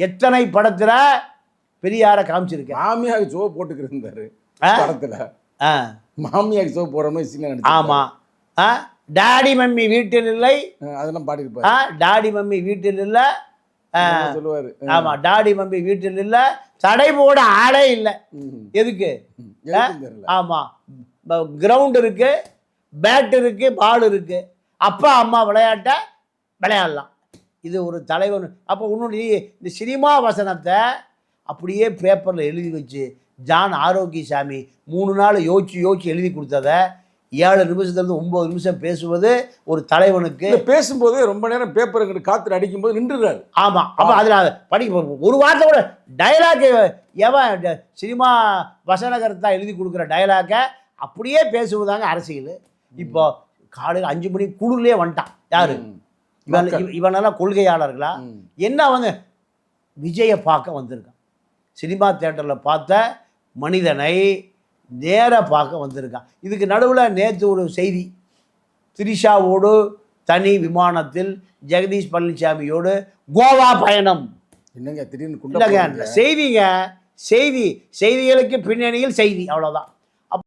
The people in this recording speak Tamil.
எத்தனை படத்தில் பெரியாரை காமிச்சிருக்கேன். மாமியாருக்கு சோப்பு போட்டுக்கிட்டு படத்தில் மாமியாருக்கு சோப்பு போடுற மாதிரி சீன். ஆமாம். டாடி மம்மி வீட்டில் இல்லை, அதெல்லாம் பாடிருப்பாரு. டாடி மம்மி வீட்டில் இல்லை சொல்லுவாரு. ஆமாம், டாடி மம்மி வீட்டில் இல்லை, தடை போட ஆளே இல்லை. எதுக்கு? ஆமாம், கிரவுண்ட் இருக்கு, பேட் இருக்கு, பால் இருக்கு, அப்பா அம்மா விளையாட்ட விளையாடலாம். இது ஒரு தலைவன். அப்போ உன்னுடைய இந்த சினிமா வசனத்தை அப்படியே பேப்பரில் எழுதி வச்சு ஜான் ஆரோக்கியசாமி 3 நாள் யோசிச்சு எழுதி கொடுத்தத 7 நிமிஷத்துலேருந்து 9 நிமிஷம் பேசுவது ஒரு தலைவனுக்கு. பேசும்போது ரொம்ப நேரம் பேப்பர் காற்று அடிக்கும்போது நின்றுறாரு. ஆமாம். அப்போ அதில் படிக்க ஒரு வார்த்தை கூட டைலாக் எவன் சினிமா வசனகர்த்தா எழுதி கொடுக்குற டைலாக்கை அப்படியே பேசுவதாங்க அரசியல். இப்போ காலையில் 5 மணி குழுலே வந்துட்டான். யாரு இவனெல்லாம் கொள்கையாளர்களா என்ன? அவங்க விஜயை பார்க்க வந்திருக்கான். சினிமா தியேட்டரில் பார்த்த மனிதனை நேராக பார்க்க வந்திருக்கான். இதுக்கு நடுவில் நேற்று ஒரு செய்தி, திரிஷாவோடு தனி விமானத்தில் ஜெகதீஷ் பழனிசாமியோடு கோவா பயணம். என்னங்க திடீர்னு செய்திங்க, செய்திகளுக்கு பின்னணியில் செய்தி, அவ்வளோதான்.